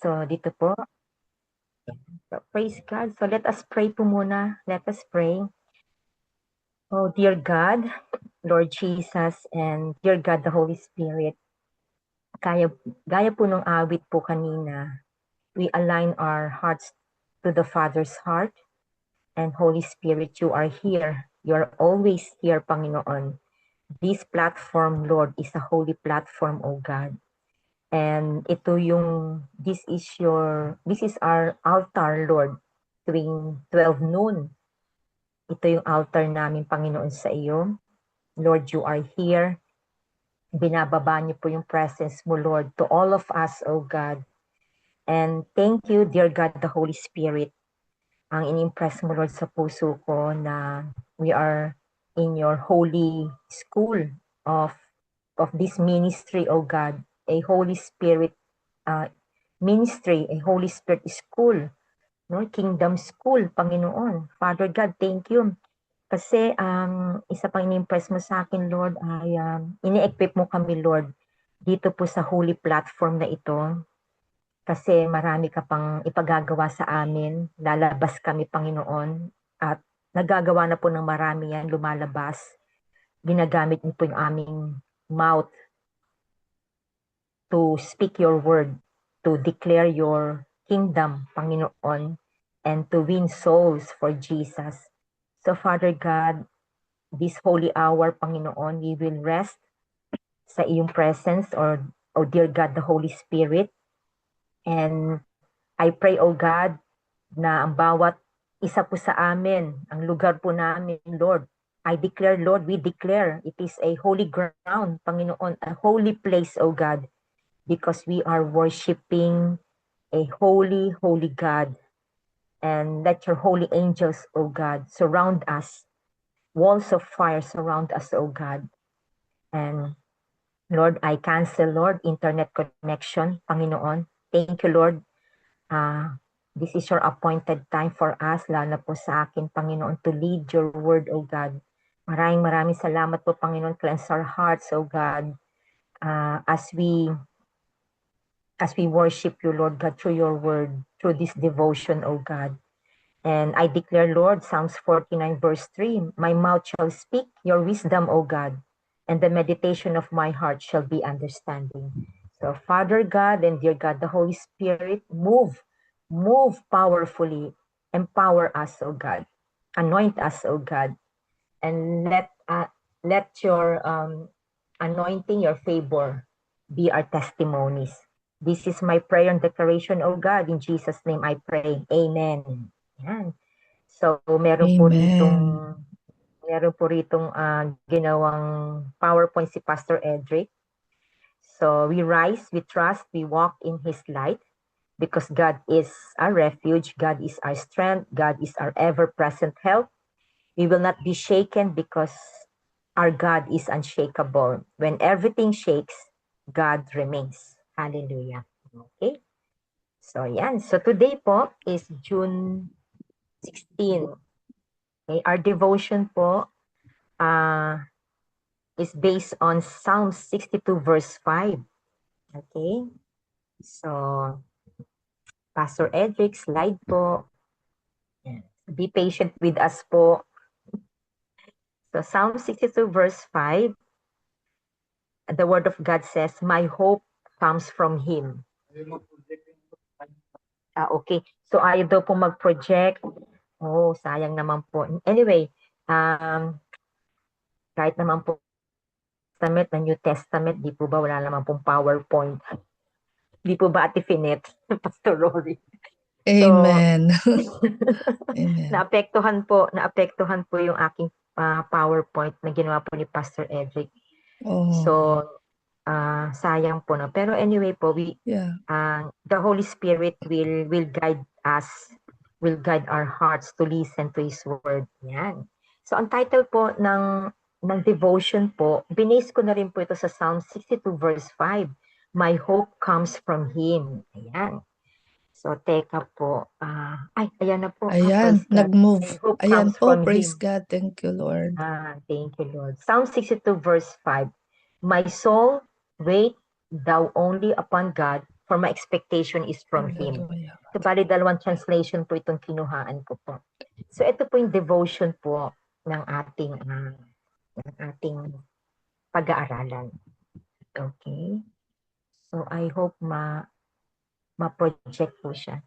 So, dito po, praise God. So, let us pray po muna. Let us pray. Oh, dear God, Lord Jesus, and dear God, the Holy Spirit, gaya po nung awit po kanina, we align our hearts to the Father's heart. And Holy Spirit, you are here. You are always here, Panginoon. This platform, Lord, is a holy platform, O God. And this is our altar, Lord, tuwing 12 noon. Ito yung altar namin, Panginoon, sa iyo. Lord, you are here. Binababa niyo po yung presence mo, Lord, to all of us, O God. And thank you, dear God, the Holy Spirit. Ang inimpress mo, Lord, sa puso ko na we are in your holy school of this ministry, O God. A Holy Spirit ministry, a Holy Spirit school, no? Kingdom school, Panginoon. Father God, thank you. Kasi isa pang ini-impress mo sa akin, Lord, ay ini-equip mo kami, Lord, dito po sa holy platform na ito. Kasi marami ka pang ipagagawa sa amin. Lalabas kami, Panginoon. At nagagawa na po ng marami yan, lumalabas. Ginagamit niyo po yung aming mouth to speak your word, to declare your kingdom, Panginoon, and to win souls for Jesus. So, Father God, this holy hour, Panginoon, we will rest sa iyong presence or dear God, the Holy Spirit. And I pray, O God, na ang bawat isa po sa amin, ang lugar po namin, Lord, I declare, Lord, we declare it is a holy ground, Panginoon, a holy place, O God, because we are worshiping a holy, holy God. And let your holy angels, O God, surround us. Walls of fire surround us, O God. And Lord, I cancel, Lord, internet connection, Panginoon. Thank you, Lord. This is your appointed time for us, lalo na po sa akin, Panginoon, to lead your word, O God. Maraming salamat po, Panginoon. Cleanse our hearts, O God, as we worship you, Lord God, through your word, through this devotion, O God. And I declare, Lord, Psalms 49 verse 3, my mouth shall speak your wisdom, O God, and the meditation of my heart shall be understanding. So, Father God and dear God, the Holy Spirit, move powerfully, empower us, O God, anoint us, O God, and let your anointing, your favor, be our testimonies. This is my prayer and declaration, O God. In Jesus' name I pray. Amen. Yan. So, meron po Amen. ritong ginawang PowerPoint si Pastor Edric. So, we rise, we trust, we walk in His light because God is our refuge, God is our strength, God is our ever-present help. We will not be shaken because our God is unshakable. When everything shakes, God remains. Hallelujah. Okay? So, yan. So, today po is June 16. Okay? Our devotion po is based on Psalm 62 verse 5. Okay? So, Pastor Edric, slide po. Be patient with us po. So, Psalm 62 verse 5, the word of God says, my hope comes from Him. Okay. So, ayaw daw po mag-project. Oh, sayang naman po. Anyway, kahit naman po Testament na New Testament, di po ba wala naman pong PowerPoint? Di po ba Ate Finet, Pastor Rory? Amen. So, Amen. naapektuhan po yung aking PowerPoint na ginawa po ni Pastor Edric. Oh, So, sayang po, no? Pero anyway po, yeah. the Holy Spirit will guide us, will guide our hearts to listen to His word. Yan. So, ang title po ng devotion po, binase ko na rin po ito sa Psalm 62 verse 5. My hope comes from Him. Ayan. So, teka po. Ayan na po. Ayan, Praise God. nag-move. My hope Ayan comes po, from praise Him. God. Thank you, Lord. Thank you, Lord. Psalm 62 verse 5. My soul, wait thou only upon God, for my expectation is from Him. Hallelujah. So, bali dalawang translation po itong kinuhaan ko po. So, ito po yung devotion po ng ating pag-aaralan. Okay? So, I hope ma-project po siya.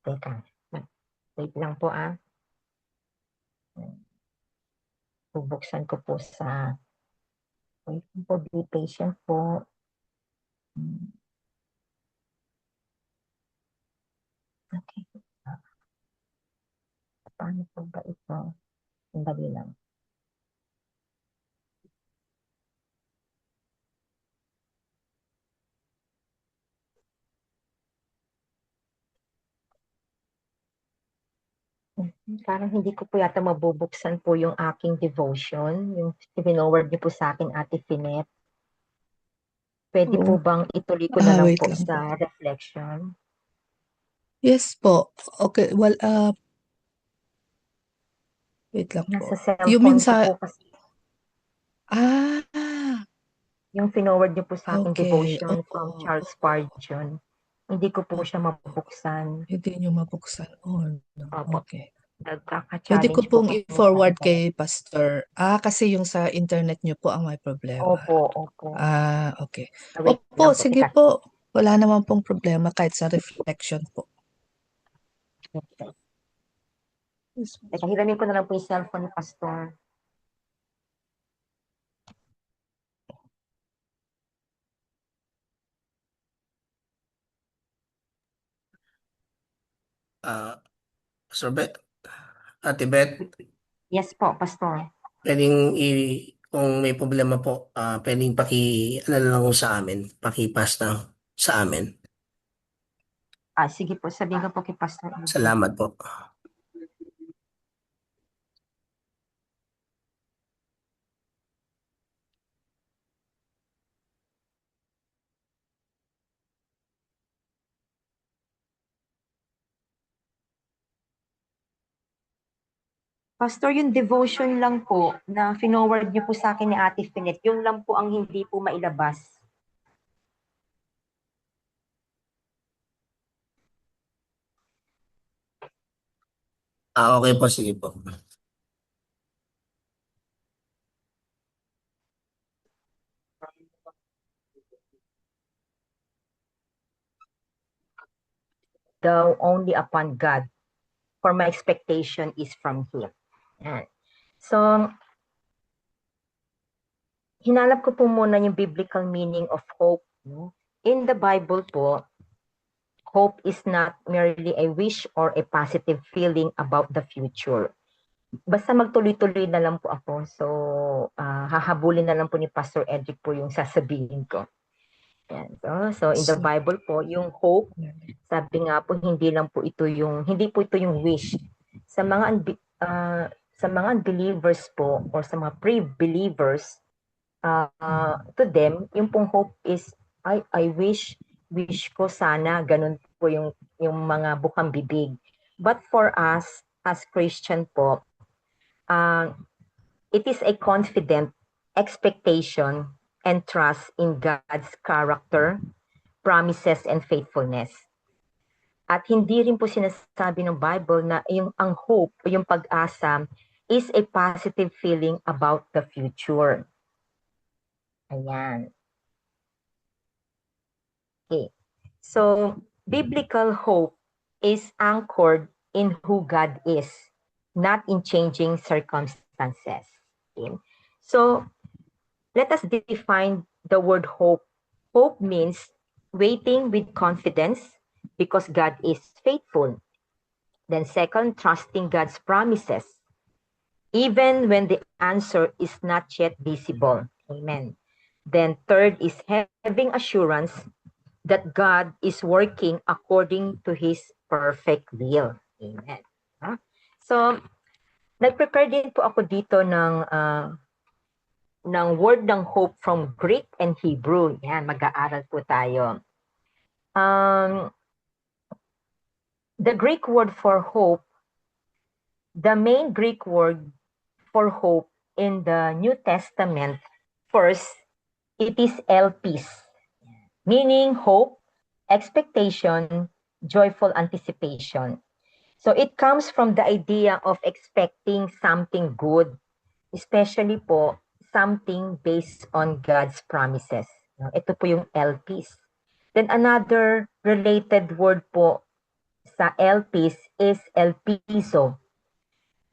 Teka. Wait lang po Bubuksan ko po sa... Wait po, be patient po. Okay. Paano po ba ito? Sandali lang. Parang hindi ko po yata mabubuksan po yung aking devotion. Yung pinoward niyo po sa akin, Ate Finet. Pwede po bang ituloy ko na lang Wait po lang sa po. reflection? Yes po. Okay, well, wait lang Nasa po. You mean cellphone ko po sa... kasi yung pinoward niyo po sa akin okay. devotion from Charles Spurgeon. Hindi ko po siya mabuksan. Hindi nyo mabuksan. Oh, no. Opo. Okay. Pwede ko Nagkaka-challenge po pong kami sa i-forward internet. kay Pastor. Kasi yung sa internet nyo po ang may problema. Opo. Okay. Wait Opo, lang po. sige Teka. po. Wala naman pong problema kahit sa reflection po. Teka, hiramin ko na lang po yung cellphone ni Pastor. Sir Beth, Ate Beth, Yes po, Pastor. kung may problema po, pwedeng ano lang po sa amin, pakipass na sa amin. Sige po, sabihin ko po kay Pastor. Salamat po. Pastor, yung devotion lang po na finoward niyo po sa akin ni Ate Finet, yun lang po ang hindi po mailabas. Okay po, sige po. Though only upon God, for my expectation is from Him. Yan. So, hinalap ko po muna yung biblical meaning of hope. In the Bible po, hope is not merely a wish or a positive feeling about the future. Basta magtuloy-tuloy na lang po ako. So, hahabulin na lang po ni Pastor Edric po yung sasabihin ko. Yan. So in the Bible po, yung hope, sabi nga po, hindi po ito yung wish. Sa mga unbelievers po, or sa mga pre-believers, to them, yung pong hope is, I wish ko sana, ganun po yung mga bukang bibig. But for us, as Christian po, it is a confident expectation and trust in God's character, promises, and faithfulness. At hindi rin po sinasabi ng Bible na ang hope o yung pag-asa is a positive feeling about the future. Ayan. Okay. So, biblical hope is anchored in who God is, not in changing circumstances. Okay. So, let us define the word hope. Hope means waiting with confidence because God is faithful. Then second, trusting God's promises, even when the answer is not yet visible. Amen. Then third is having assurance that God is working according to His perfect will. Amen. So, nag-prepare din po ako dito ng word ng hope from Greek and Hebrew. Yan, mag-aaral po tayo. The Greek word for hope, the main Greek word for hope in the New Testament, first, it is elpis. meaning hope, expectation, joyful anticipation. So it comes from the idea of expecting something good, especially po something based on God's promises. No? Ito po yung LPs. Then another related word po sa LPs is LPiso.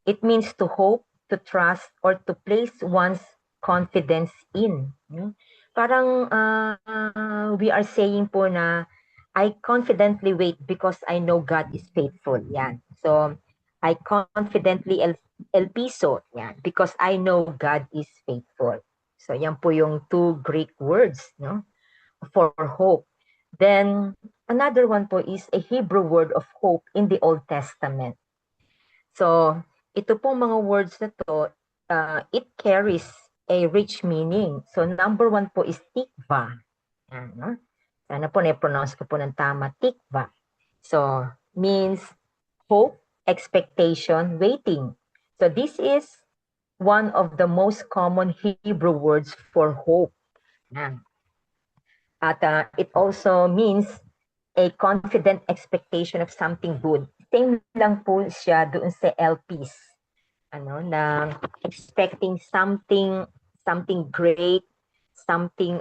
It means to hope, to trust, or to place one's confidence in. Parang we are saying po na I confidently wait because I know God is faithful. Yan. So, I confidently el piso. Yan. Because I know God is faithful. So, yan po yung two Greek words, no, for hope. Then, another one po is a Hebrew word of hope in the Old Testament. So, ito pong mga words na to, it carries a rich meaning. So, number one po is tikva. Yan, no? Sana po na-pronounce ko po ng tama, tikva. So, means hope, expectation, waiting. So, this is one of the most common Hebrew words for hope. Yan. At it also means a confident expectation of something good. Same lang po siya doon sa LPs. Na expecting something great, something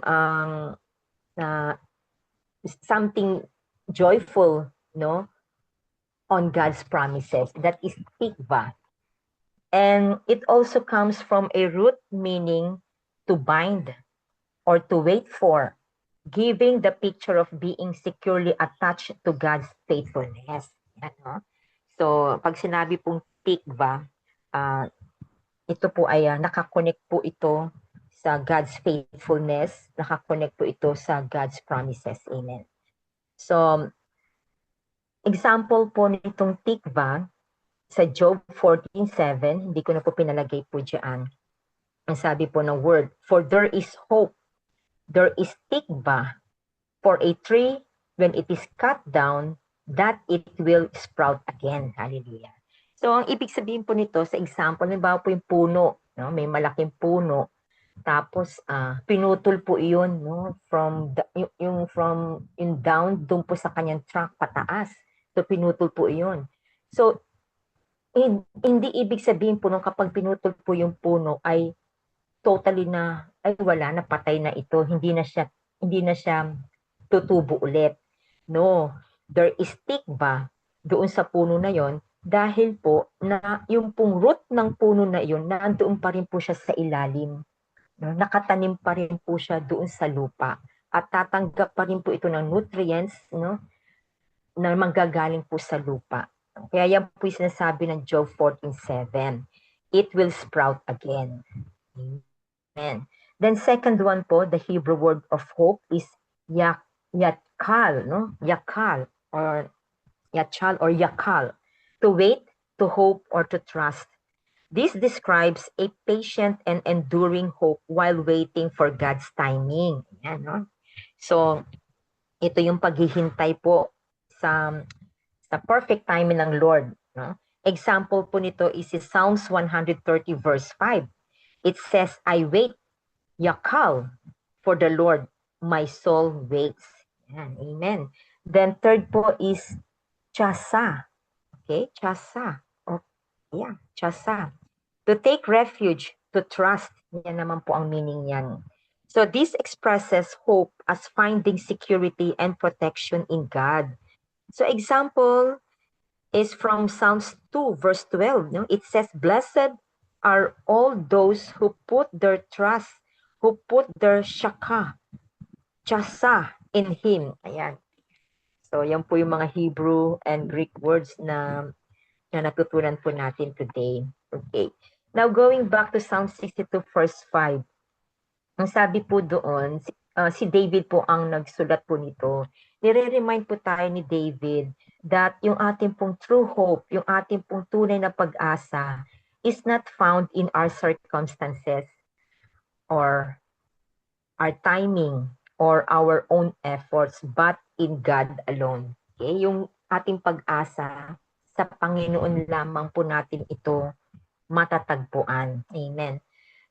something joyful, no, on God's promises. That is tikva. And it also comes from a root meaning to bind or to wait for, giving the picture of being securely attached to God's faithfulness. Ano? So, pag sinabi pong tikva, ito po ay nakakonect po ito sa God's faithfulness, nakakonect po ito sa God's promises. Amen. So, example po nitong tikva sa Job 14:7, hindi ko na po pinalagay po dyan. Ang sabi po ng word, for there is hope, there is tikva for a tree when it is cut down, that it will sprout again. Hallelujah. So, ang ibig sabihin po nito, sa example, halimbawa po yung puno, no? May malaking puno, tapos pinutol po iyon, no? From yung down, doon po sa kanyang trunk pataas. So, pinutol po iyon. So, hindi ibig sabihin po nung kapag pinutol po yung puno ay totally na, ay wala na, patay na ito, hindi na siya tutubo ulit. No, there is tikva doon sa puno na yon dahil po na yung pong root ng puno na yon nandoon pa rin po siya sa ilalim. No? Nakatanim pa rin po siya doon sa lupa at tatanggap pa rin po ito ng nutrients, no, na manggagaling po sa lupa. Kaya yan po yung sinasabi ng Job 14:7. It will sprout again. Amen. Then second one po, the Hebrew word of hope is yakal, no? Yakal or yachal or yakal. To wait, to hope, or to trust. This describes a patient and enduring hope while waiting for God's timing. Yan, no? So, ito yung paghihintay po sa perfect timing ng Lord. No? Example po nito is Psalms 130 verse 5. It says, I wait, yakal, for the Lord, my soul waits. Yan, amen. Then third po is chasa. Okay, chasa. Yeah, chasa. To take refuge, to trust. Yan naman po ang meaning yan. So this expresses hope as finding security and protection in God. So example is from Psalms 2 verse 12. No? It says, blessed are all those who put their trust, who put their chasa in Him. Ayan. So, yan po yung mga Hebrew and Greek words na natutunan po natin today. Okay. Now, going back to Psalm 62 verse 5. Ang sabi po doon, si David po ang nagsulat po nito. Nire-remind po tayo ni David that yung ating pong true hope, yung ating pong tunay na pag-asa is not found in our circumstances or our timing or our own efforts, but in God alone. Okay? Yung ating pag-asa, sa Panginoon lamang po natin ito matatagpuan. Amen.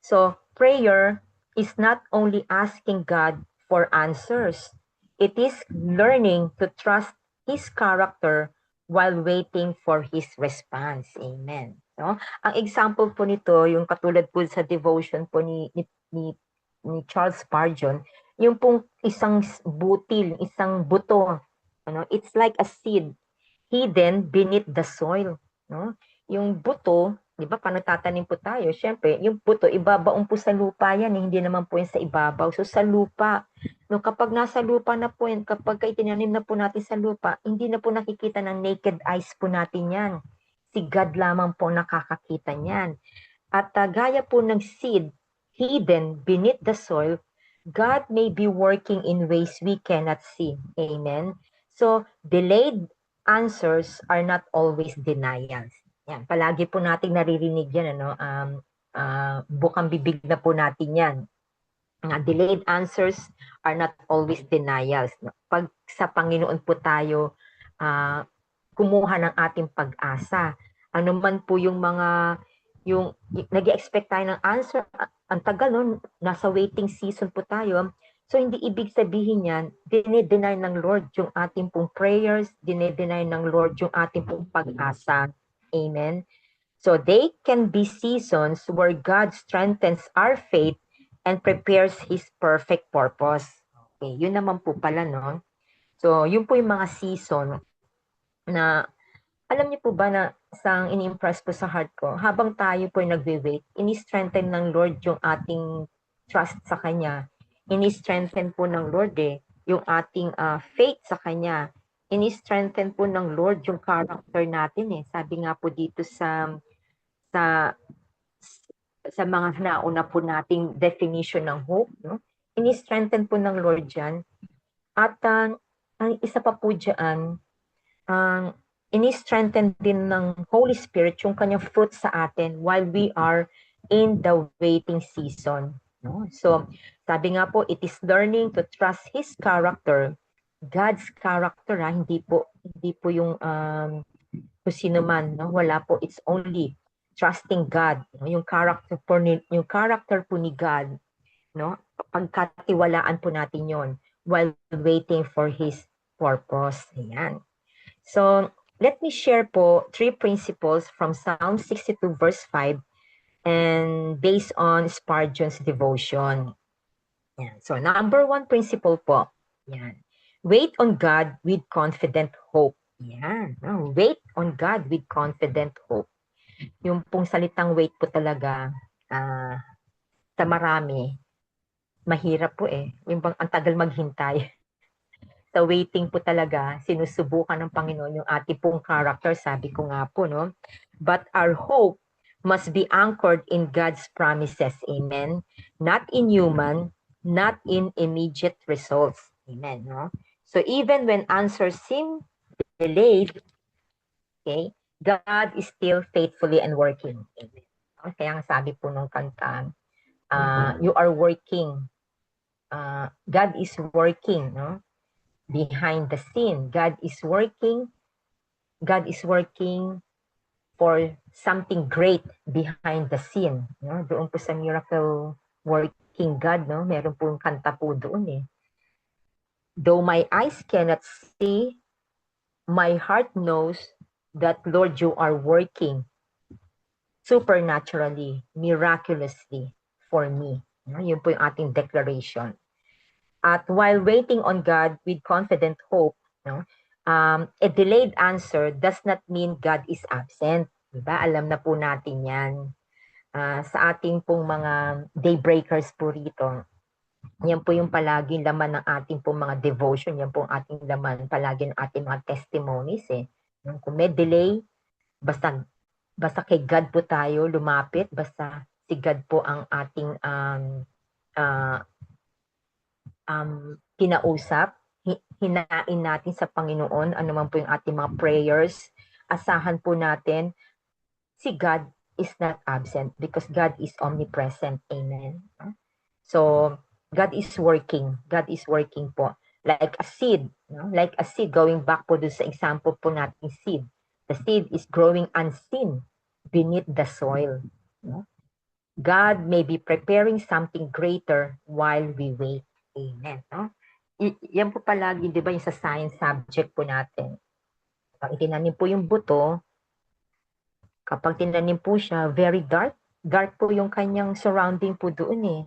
So, prayer is not only asking God for answers. It is learning to trust His character while waiting for His response. Amen. No? Ang example po nito, yung katulad po sa devotion po ni Charles Spurgeon, yung pong isang butil, isang buto, it's like a seed hidden beneath the soil. No? Yung buto, di ba, paano tatanim po tayo? Siyempre, yung buto, ibabaon po sa lupa yan, hindi naman po yan sa ibabaw. So, sa lupa, no, kapag nasa lupa na po yan, kapag itinanim na po natin sa lupa, hindi na po nakikita ng naked eyes po natin yan. Si God lamang po nakakakita niyan. At gaya po ng seed, hidden beneath the soil, God may be working in ways we cannot see. Amen? So, delayed answers are not always denials. Yan, palagi po nating naririnig yan, bukang bibig na po natin yan. Delayed answers are not always denials. Pag sa Panginoon po tayo kumuha ng ating pag-asa, ano man po yung nag-expect tayo ng answer, ang tagal, no? Nasa waiting season po tayo. So, hindi ibig sabihin yan, dinideny ng Lord yung ating pong prayers, dinideny ng Lord yung ating pong pag-asa. Amen? So, they can be seasons where God strengthens our faith and prepares His perfect purpose. Okay, yun naman po pala, no? So, yun po yung mga season na, alam niyo po ba na isang ini-impress po sa heart ko, habang tayo po nagwe-wait, ini-strengthen ng Lord yung ating trust sa Kanya. Ini-strengthen po ng Lord yung ating faith sa Kanya. Ini-strengthen po ng Lord yung character natin Sabi nga po dito sa mga nauna po nating definition ng hope, no? Ini-strengthen po ng Lord yan. At ang isa pa po dyan, ini-strengthen din ng Holy Spirit yung kanyang fruit sa atin while we are in the waiting season. No? So, sabi nga po, it is learning to trust His character, God's character, hindi po yung kung sino man, no? Wala po, it's only trusting God, no? Yung character po ni God, no? Pagkatiwalaan po natin yon while waiting for His purpose. Ayan. So, let me share po 3 principles from Psalm 62 verse 5 and based on Spurgeon's devotion. Yan. So, number 1 principle po. Yan. Wait on God with confident hope. Yan. Wait on God with confident hope. Yung pong salitang wait po talaga, sa marami, mahirap po Yung bang ang tagal maghintay. Sa waiting po talaga, sinusubukan ng Panginoon yung ating pong character, sabi ko nga po, no? But our hope must be anchored in God's promises. Amen? Not in human, not in immediate results. Amen, no? So even when answers seem delayed, okay, God is still faithfully and working. Amen. Kaya ang sabi po nung kanta, you are working. God is working, no? Behind the scene. God is working for something great behind the scene. No? Doon po sa miracle working God, no? Meron po yung kanta po doon Though my eyes cannot see, my heart knows that, Lord, you are working supernaturally, miraculously for me. No? Yun po yung ating declaration. At while waiting on God with confident hope, no, a delayed answer does not mean God is absent. Diba? Alam na po natin yan. Sa ating pong mga daybreakers po rito, yan po yung palaging laman ng ating pong mga devotion, yan po ang ating laman palagi ng ating mga testimonies Kung may delay, basta kay God po tayo lumapit, basta si God po ang ating kinausap, hinain natin sa Panginoon, ano man po yung ating mga prayers, asahan po natin, si God is not absent because God is omnipresent. Amen. So, God is working. God is working po. Like a seed. No? Like a seed, going back po doon sa example po natin seed. The seed is growing unseen beneath the soil. No? God may be preparing something greater while we wait. Amen. No? yan po palagi, di ba, yung sa science subject po natin. Pag itinanim po yung buto, kapag tinanim po siya, very dark. Dark po yung kanyang surrounding po doon eh.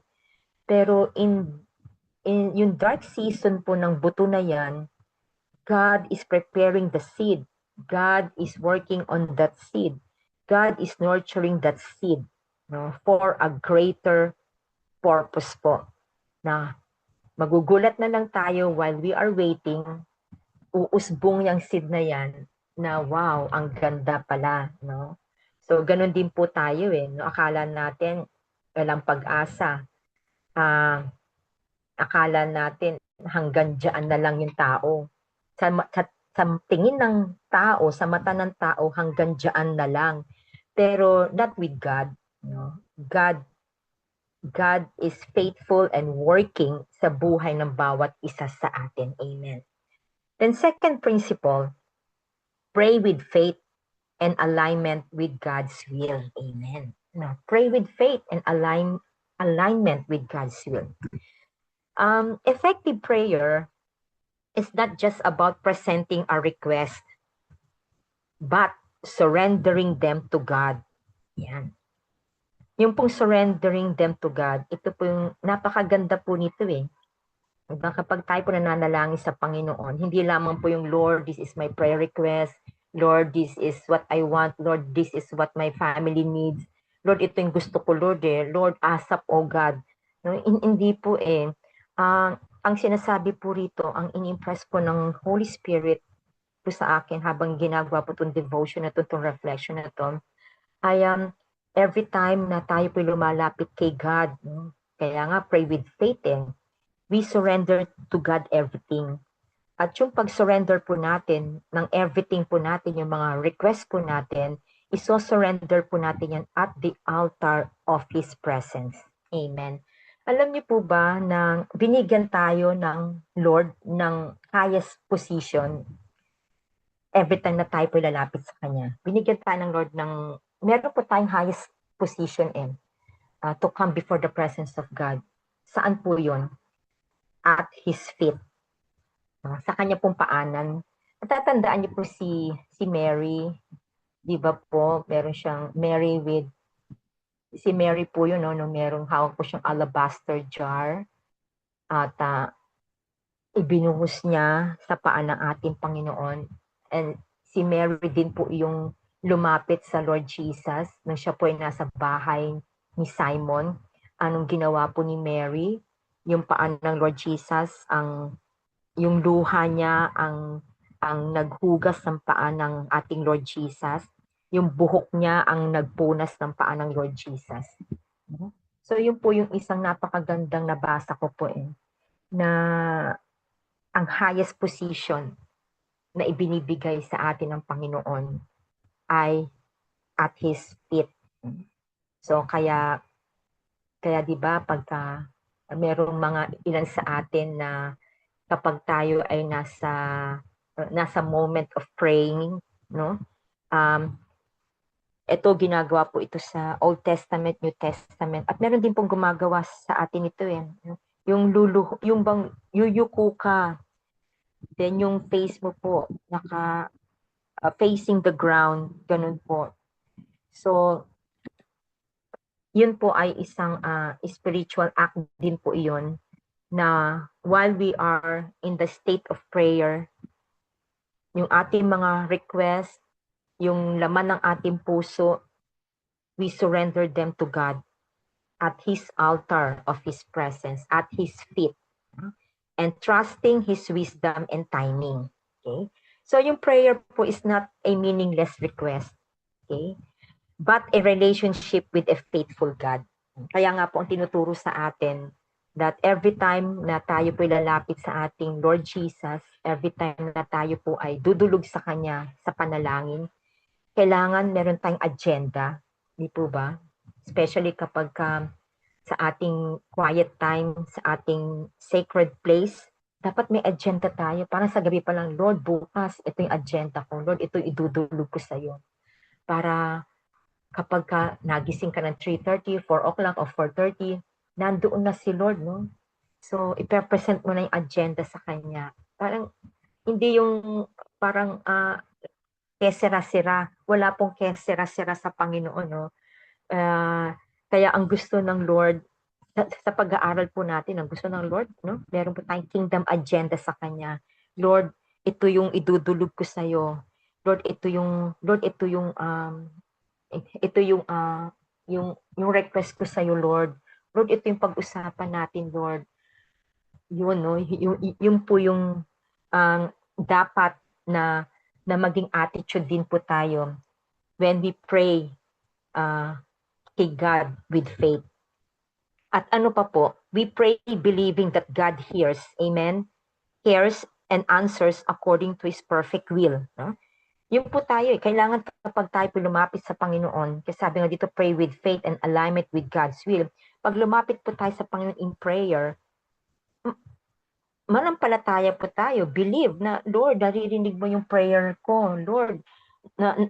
Pero in yung dark season po ng buto na yan, God is preparing the seed. God is working on that seed. God is nurturing that seed, no, for a greater purpose po. Na magugulat na lang tayo while we are waiting, uusbong yung seed na yan na wow, ang ganda pala, no? So, ganun din po tayo eh. No? Akala natin walang pag-asa. Akala natin hanggang diyan na lang yung tao. Sa tingin ng tao, sa mata ng tao, hanggang diyan na lang. Pero not with God. No? God is faithful and working sa buhay ng bawat isa sa atin. Amen. Then second principle, pray with faith and alignment with God's will. Amen. No, pray with faith and alignment with God's will. Effective prayer is not just about presenting a request, but surrendering them to God. Yan. Yung pong surrendering them to God, ito po yung napakaganda po nito eh. Diba? Kapag tayo po nananalangin sa Panginoon, hindi lamang po yung Lord, this is my prayer request. Lord, this is what I want. Lord, this is what my family needs. Lord, ito yung gusto ko, Lord eh. Lord, asap, oh God. No, hindi po eh. Ang sinasabi po rito, ang in-impress po ng Holy Spirit po sa akin habang ginagawa po itong devotion na itong reflection na ito, ay every time na tayo po lumalapit kay God, no? Kaya nga, pray with faith we surrender to God everything. At yung pag-surrender po natin ng everything po natin, yung mga request po natin, iso-surrender po natin yan at the altar of His presence. Amen. Alam niyo po ba na binigyan tayo ng Lord ng highest position every time na tayo po lalapit sa Kanya? Binigyan tayo ng Lord ng, meron po tayong highest position to come before the presence of God. Saan po yun? At His feet. Sa kanya pong paanan. Natatandaan niyo po si Mary, di ba po, meron siyang Mary with, si Mary po yun, no, merong hawak po siyang alabaster jar at ibinuhos niya sa paan ng ating Panginoon. And si Mary din po yung lumapit sa Lord Jesus nang siya po ay nasa bahay ni Simon. Anong ginawa po ni Mary? Yung paan ng Lord Jesus, yung luha niya ang naghugas ng paa ng ating Lord Jesus. Yung buhok niya ang nagpunas ng paa ng Lord Jesus. So yun po yung isang napakagandang nabasa ko po na ang highest position na ibinibigay sa atin ng Panginoon ay at His feet. So kaya 'di ba pagka merong mga ilan sa atin na kapag tayo ay nasa moment of praying, no? Ito ginagawa po ito sa Old Testament, New Testament. At meron din pong gumagawa sa atin ito Yung yung bang yuyuko ka. Then yung face mo po naka facing the ground, ganun po. So yun po ay isang spiritual act din po iyon na while we are in the state of prayer, yung ating mga request, yung laman ng ating puso, we surrender them to God at His altar of His presence, at His feet, and trusting His wisdom and timing. Okay? So yung prayer po is not a meaningless request, okay? But a relationship with a faithful God. Kaya nga po ang tinuturo sa atin that every time na tayo po lalapit sa ating Lord Jesus, every time na tayo po ay dudulog sa Kanya sa panalangin, kailangan meron tayong agenda, di po ba? Especially kapag sa ating quiet time, sa ating sacred place, dapat may agenda tayo. Parang sa gabi pa lang, Lord, bukas, ito yung agenda ko. Lord, ito yung idudulog ko sa iyo. Para kapag nagising ka ng 3:30, 4 o'clock, or 4:30, nandoon na si Lord, no? So, ipe-present mo na yung agenda sa kanya. Parang, hindi yung parang kesera-sera. Wala pong kesera-sera sa Panginoon, no? Kaya ang gusto ng Lord, sa pag-aaral po natin, ang gusto ng Lord, no? Meron po tayong kingdom agenda sa Kanya. Lord, ito yung idudulog ko sa iyo. Lord, ito yung request ko sa iyo, Lord. Lord, ito yung pag-usapan natin, Lord. Yun, no? Yung po yung dapat na maging attitude din po tayo when we pray kay God with faith. At ano pa po, we pray believing that God hears, amen, hears and answers according to His perfect will. No? Yung po tayo, kailangan kapag tayo po lumapit sa Panginoon, kasi sabi nga dito, pray with faith and alignment with God's will. Pag lumapit po tayo sa Panginoon in prayer, manampalataya po tayo, believe na, Lord, naririnig mo yung prayer ko. Lord,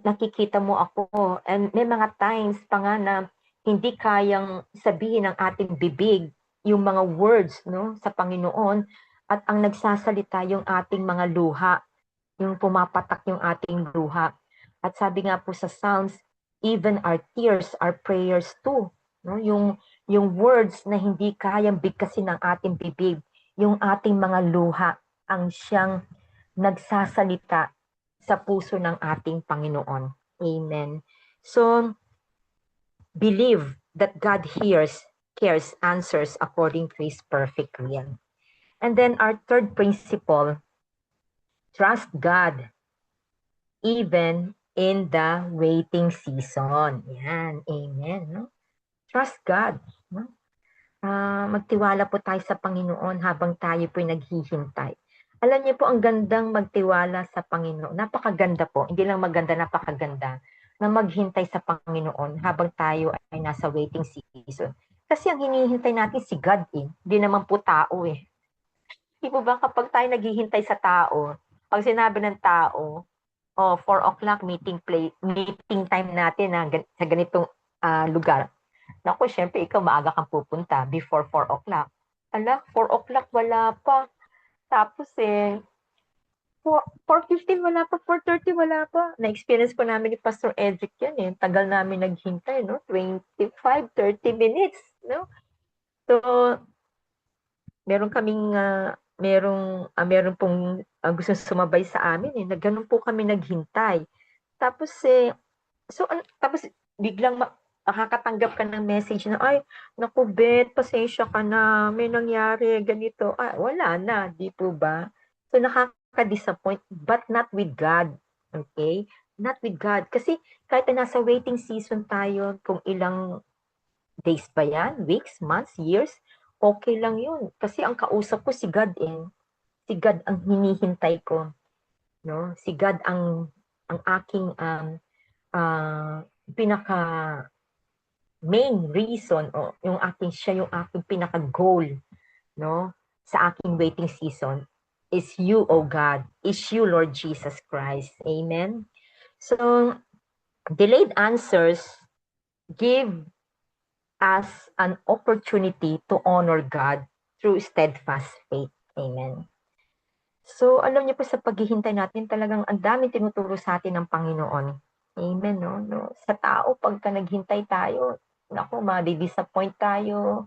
nakikita mo ako. And may mga times pa nga na hindi kayang sabihin ng ating bibig yung mga words, no, sa Panginoon, at ang nagsasalita yung ating mga luha, yung pumapatak yung ating luha. At sabi nga po sa Psalms, even our tears are prayers too. No? Yung words na hindi kayang bigkasin ng ating bibig, yung ating mga luha ang siyang nagsasalita sa puso ng ating Panginoon. Amen. So, believe that God hears, cares, answers according to His perfect will. And then our third principle, trust God even in the waiting season. Yan. Amen. No? Trust God. No? Magtiwala po tayo sa Panginoon habang tayo po'y naghihintay. Alam niyo po, ang gandang magtiwala sa Panginoon. Napakaganda po. Hindi lang maganda, napakaganda na maghintay sa Panginoon habang tayo ay nasa waiting season. Kasi ang hinihintay natin si God eh. Hindi naman po tao eh. Di po ba kapag tayo naghihintay sa tao, pag sinabi ng tao, 4 o'clock meeting time natin na sa ganitong lugar. Naku, syempre ikaw maaga kang pupunta before 4 o'clock. 4 o'clock wala pa. Tapos 4:15 wala pa, 4:30 wala pa. Na-experience po namin ni Pastor Edric yan eh. Tagal namin naghintay, no? 25, 30 minutes, no? So, meron kaming, meron pong gusto sumabay sa amin eh. Ganun po kami naghintay. Tapos tapos biglang makakatanggap ka ng message na, ay, naku, Bet, pasensya ka na, may nangyari, ganito. Wala na, di po ba? So, nakaka-disappoint, but not with God. Okay? Not with God. Kasi kahit na nasa waiting season tayo, kung ilang days pa yan, weeks, months, years, okay lang yun. Kasi ang kausap ko si God eh. Si God ang hinihintay ko. No? Si God ang aking pinaka main reason o siya yung aking pinaka goal, no, sa aking waiting season is you, oh God, is you, Lord Jesus Christ. Amen. So, delayed answers give us an opportunity to honor God through steadfast faith. Amen. So, alam niyo po sa paghihintay natin, talagang ang daming tinuturo sa atin ng Panginoon. Amen, no? Sa tao, pagka naghintay tayo, naku, ma-disappoint tayo.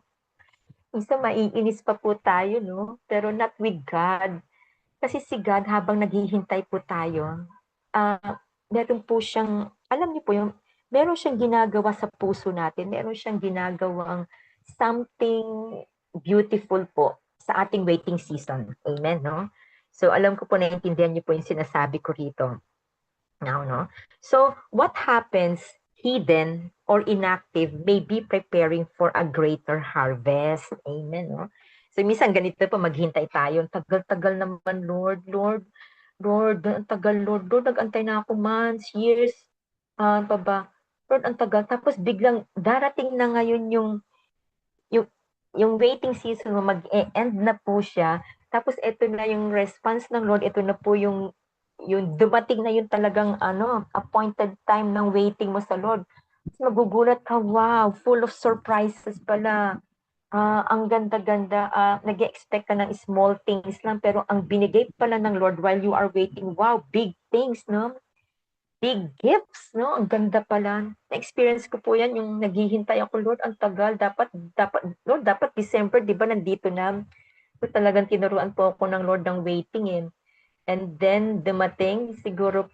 Minsan maiinis pa po tayo, no? Pero not with God. Kasi si God, habang naghihintay po tayo, meron po siyang, alam niyo po yung, meron siyang ginagawa sa puso natin, meron siyang ginagawang something beautiful po sa ating waiting season. Amen, no? So, alam ko po, naiintindihan niyo po yung sinasabi ko rito. Now, no? So, what happens hidden or inactive may be preparing for a greater harvest. Amen, no? So, minsan ganito po, maghintay tayo. Tagal-tagal naman, Lord, ang tagal, Lord, nag-antay na ako months, years, Lord, ang tagal. Tapos biglang darating na ngayon yung waiting season mo, mag-end na po siya. Tapos ito na yung response ng Lord, ito na po yung dumating na yung talagang appointed time ng waiting mo sa Lord. Tapos magugulat ka, wow, full of surprises pala. Ang ganda-ganda, nag-e-expect ka ng small things lang, pero ang binigay pala ng Lord while you are waiting, wow, big things, no? Big gifts, no? Ang ganda pala. Na-experience ko po yan, yung naghihintay ako, Lord, ang tagal, Lord, dapat December, di ba, nandito na. So, talagang tinuruan po ako ng Lord ng waiting, eh. And then, dumating, siguro,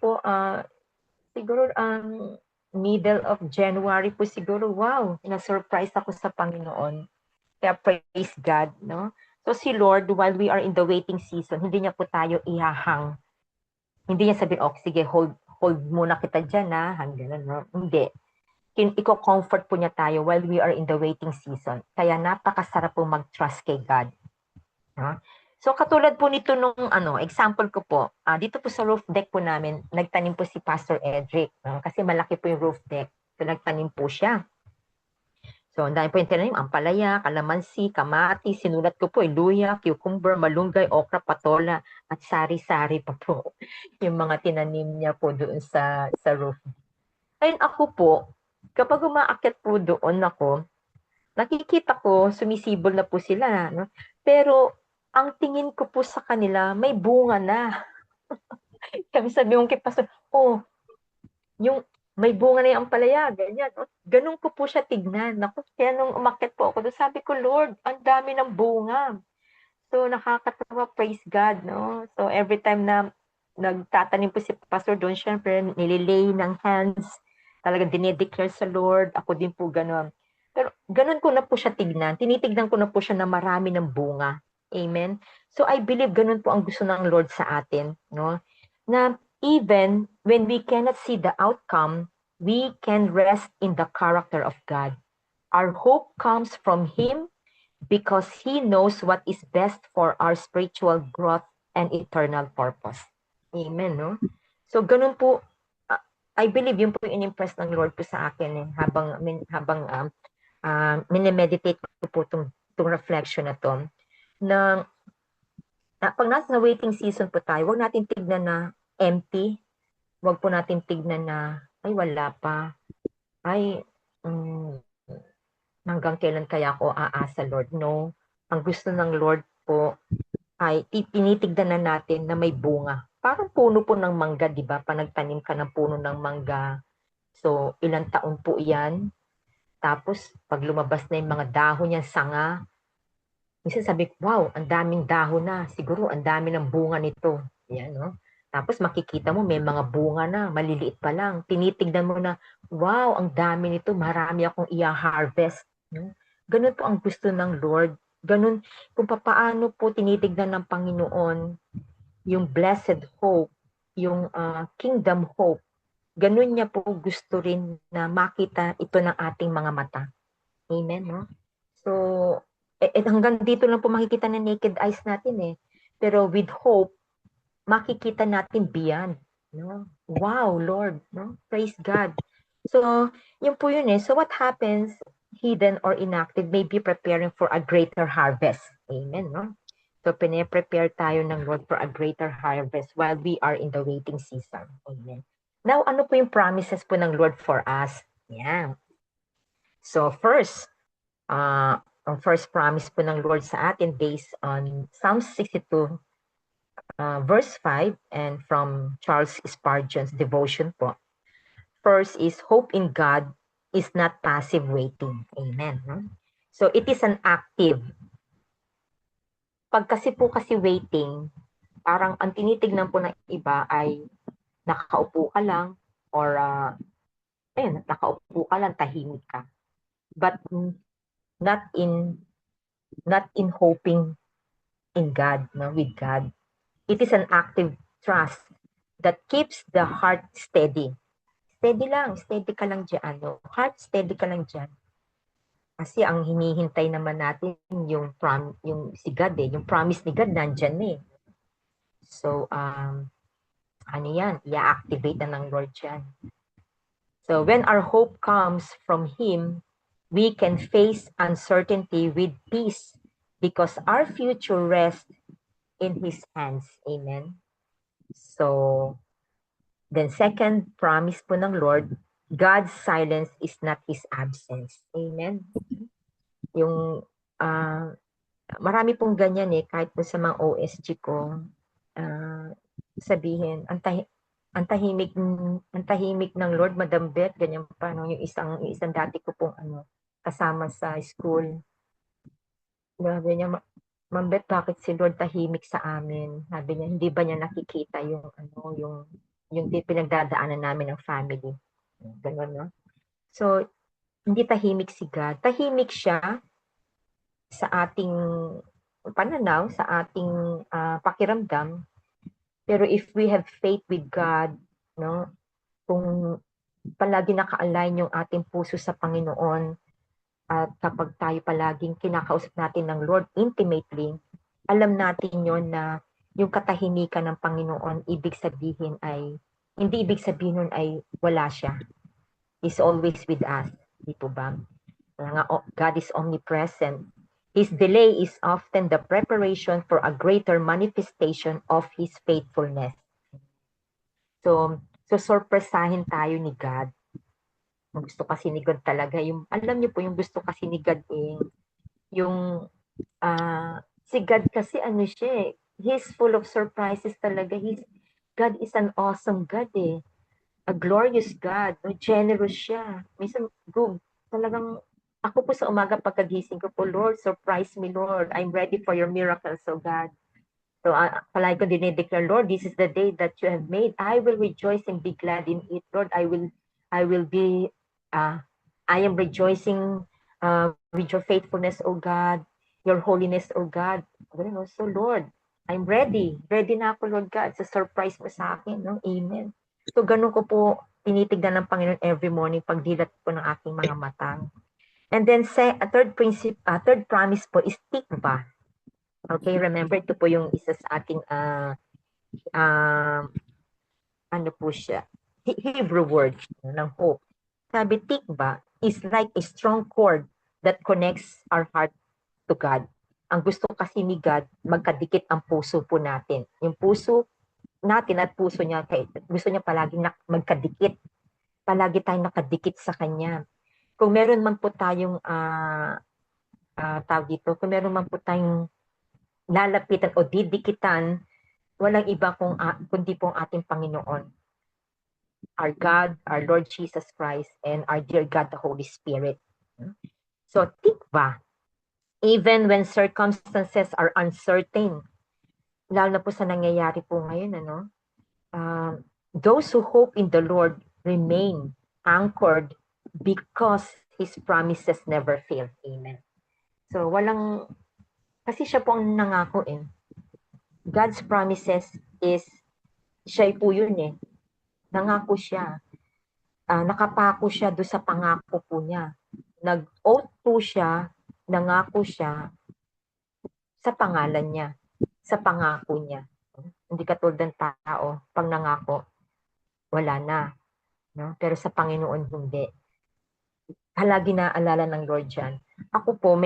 middle of January po siguro, wow, na-surprise ako sa Panginoon. Kaya praise God, no? So si Lord, while we are in the waiting season, hindi niya po tayo ihahang. Hindi niya sabihin, okay, sige, hold muna kita dyan, ha? Ganun, no? Hindi. Iko-comfort po niya tayo while we are in the waiting season. Kaya napakasarap po mag-trust kay God. No? So katulad po nito nung example ko po, dito po sa roof deck po namin, nagtanim po si Pastor Edric. No? Kasi malaki po yung roof deck. So nagtanim po siya. So, ang dami po yung tinanim, ampalaya, kalamansi, kamati, sinulat ko po, luya, cucumber, malunggay, okra, patola, at sari-sari pa po yung mga tinanim niya po doon sa roof. Ayun ako po, kapag umaakyat po doon ako, nakikita ko, sumisibol na po sila, no? Pero, ang tingin ko po sa kanila, may bunga na. Kami sabi mong kay Pastor, oh, yung may bunga na yung ampalaya, ganyan. No? Ganun ko po siya tignan. Naku, kaya nung umakyat po ako doon, sabi ko, Lord, ang dami ng bunga. So, nakakatawa, praise God, no? So, every time na nagtatanim po si Pastor doon, syempre, nililay ng hands, talagang dinedeclare sa Lord. Ako din po ganun. Pero ganun ko na po siya tignan. Tinitignan ko na po siya na marami ng bunga. Amen? So, I believe ganun po ang gusto ng Lord sa atin, no? Na even when we cannot see the outcome, we can rest in the character of God. Our hope comes from Him because He knows what is best for our spiritual growth and eternal purpose. Amen, no? So, ganun po, I believe yun po yung in-impress ng Lord po sa akin habang minimeditate ko po itong reflection na to. Na pag nasa waiting season po tayo, huwag natin tignan na empty. Huwag po natin tignan na, ay wala pa. Ay, hanggang kailan kaya ako aasa, Lord? No. Ang gusto ng Lord po ay tinitignan na natin na may bunga. Parang puno po ng mangga, di ba? Panagtanim ka ng puno ng mangga. So, ilang taon po yan. Tapos, pag lumabas na yung mga dahon niyan, sanga, minsan sabi ko, wow, ang daming dahon na. Siguro, ang dami ng bunga nito. Yan, no? Tapos makikita mo, may mga bunga na, maliliit pa lang. Tinitignan mo na, wow, ang dami nito, marami akong i-harvest. No? Ganun po ang gusto ng Lord. Ganun, kung papaano po tinitignan ng Panginoon yung blessed hope, yung kingdom hope. Ganun niya po gusto rin na makita ito ng ating mga mata. Amen, no? So, hanggang dito lang po makikita ng naked eyes natin eh. Pero with hope, makikita natin beyond. No? Wow, Lord. No? Praise God. So, yun po yun eh. So, what happens, hidden or inactive, may be preparing for a greater harvest. Amen, no? So, pine-prepare tayo ng Lord for a greater harvest while we are in the waiting season. Amen. Now, ano po yung promises po ng Lord for us? Yeah. So, first, ang first promise po ng Lord sa atin based on Psalm 62, verse 5, and from Charles Spurgeon's devotion po. First is, hope in God is not passive waiting. Amen. So, it is an active. Pag kasi waiting, parang ang tinitignan po ng iba ay nakaupo ka lang or nakaupo ka lang, tahimik ka. But not in hoping in God, no, with God. It is an active trust that keeps the heart steady. Steady ka lang dyan, no? Heart steady ka lang dyan. Kasi ang hinihintay naman natin yung si God eh, yung promise ni God nandyan eh. So, ano yan, i-activate na ng Lord yan. So, when our hope comes from Him, we can face uncertainty with peace because our future rests in His hands. Amen. So, then second promise po ng Lord, God's silence is not His absence. Amen. Yung Ah, marami pong ganyan eh, kahit po sa mga OSG ko, ah, sabihin, ang tahimik ng Lord, Madam Beth, ganyan pa, no? Yung isang dati ko pong kasama sa school. Sabi niya, Ma'am Beth, bakit si Lord tahimik sa amin? Sabi niya, hindi ba niya nakikita yung pinagdadaanan namin ng family? Ganun, no? So, hindi tahimik si God. Tahimik siya sa ating pananaw, sa ating pakiramdam. Pero if we have faith with God, no, kung palagi naka-align yung ating puso sa Panginoon, at kapag tayo palaging kinakausap natin ng Lord intimately, alam natin yon na yung katahimikan ng Panginoon, hindi ibig sabihin nun ay wala siya. He's always with us. Di po ba? God is omnipresent. His delay is often the preparation for a greater manifestation of His faithfulness. So sorpresahin tayo ni God. Ang gusto kasi ni God talaga, alam niyo po, yung gusto kasi ni God yung, si God kasi siya eh, He's full of surprises talaga. God is an awesome God eh. A glorious God, no? Generous siya. Minsan, talagang, ako po sa umaga pagkagising ko po, Lord, surprise me, Lord. I'm ready for your miracles, oh God. So, palagi ko dinideclare, Lord, this is the day that you have made. I will rejoice and be glad in it, Lord. I will be, I am rejoicing with your faithfulness, O God, your holiness, O God. So, Lord, I'm ready. Ready na ako, Lord God, sa surprise mo sa akin. No? Amen. So, ganun ko po tinitignan ng Panginoon every morning pagdilat po ng aking mga mata. And then, third promise po is tikva. Okay, remember, ito po yung isa sa ating, ano po siya, Hebrew word ng hope. Sabi, tikva is like a strong cord that connects our heart to God. Ang gusto kasi ni God, magkadikit ang puso po natin. Yung puso natin at puso niya, gusto niya palaging magkadikit. Palagi tayong nakadikit sa Kanya. Kung meron man po tayong, tawag dito, kung meron man po tayong lalapitan o didikitan, walang iba kundi po ang ating Panginoon. Our God, our Lord Jesus Christ, and our dear God, the Holy Spirit. So, tikva, even when circumstances are uncertain, lalo na po sa nangyayari po ngayon, those who hope in the Lord remain anchored because His promises never fail. Amen. So, kasi siya po ang nangako eh. God's promises siya po yun eh. Nangako siya. Nakapako siya doon sa pangako po niya. Nag-oath po siya, nangako siya sa pangalan niya, sa pangako niya. Hindi katulad ng tao, pag nangako, wala na. No? Pero sa Panginoon, hindi. Halagi na alala ng Lord yan. Ako po,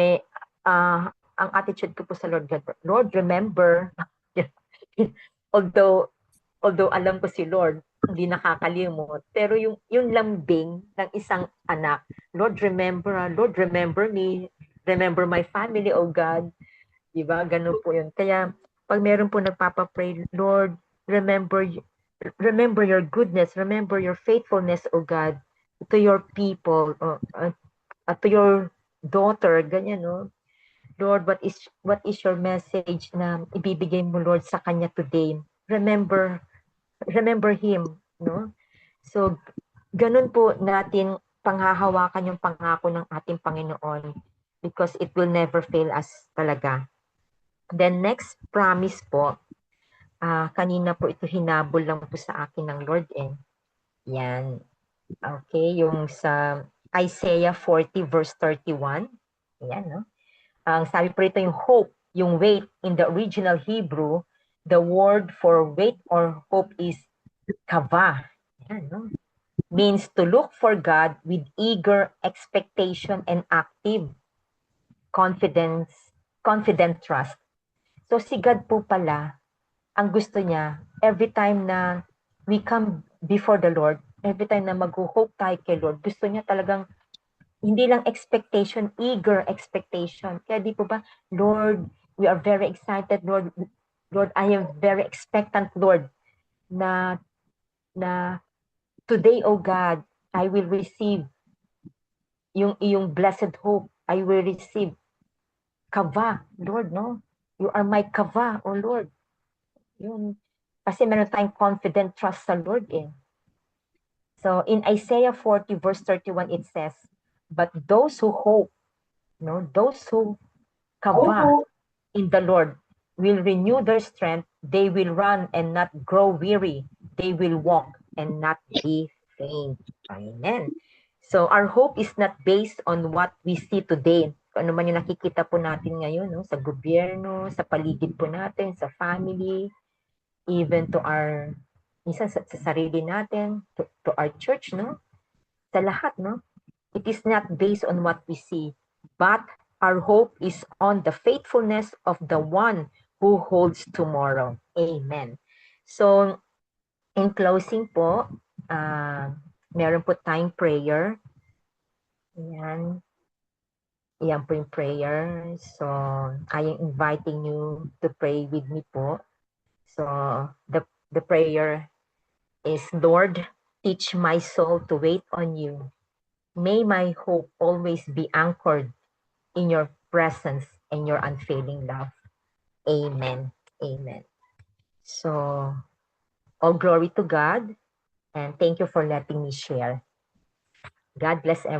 ang attitude ko po sa Lord God, Lord, remember, although alam ko si Lord, hindi nakakalimot. Pero yung lambing ng isang anak, Lord, remember me. Remember my family, oh God. Diba? Ganun po yun. Kaya, pag meron po nagpapapray, Lord, remember your goodness, remember your faithfulness, oh God, to your people, to your daughter, ganyan, no? Lord, what is your message na ibibigay mo, Lord, sa kanya today? Remember him, no? So, ganun po natin panghahawakan yung pangako ng ating Panginoon because it will never fail us talaga. Then next promise po, kanina po ito hinabol lang po sa akin ng Lord eh. Yan. Okay, yung sa Isaiah 40 verse 31. Yan, no? Ang sabi po ito yung hope, yung wait in the original Hebrew, the word for wait or hope is kava. Yan, no? Means to look for God with eager expectation and active confident trust. So si God po pala, ang gusto niya, every time na we come before the Lord, every time na mag-hope tayo kay Lord, gusto niya talagang hindi lang expectation, eager expectation. Kaya di po ba, Lord, we are very excited, Lord. Lord, I am very expectant, Lord, na today, oh God, I will receive yung iyong blessed hope. I will receive kava, Lord, no? You are my kava, oh Lord. Yun. Kasi meron tayong confident trust sa Lord eh. So in Isaiah 40 verse 31 it says, but those who hope, no, those who kava in the Lord will renew their strength. They will run and not grow weary. They will walk and not be faint. Amen. So our hope is not based on what we see today. Kung ano man yung nakikita po natin ngayon, no? Sa gobyerno, sa paligid po natin, sa family, even to our, minsan sa sarili natin, to our church, no? Sa lahat, no? It is not based on what we see, but our hope is on the faithfulness of the one who holds tomorrow. Amen. So, in closing po, meron po tayong prayer. Ayan. Ayan po yung prayer. So, I am inviting you to pray with me po. So, the prayer is, Lord, teach my soul to wait on you. May my hope always be anchored in your presence and your unfailing love. Amen. Amen. So, all glory to God, and thank you for letting me share. God bless everyone.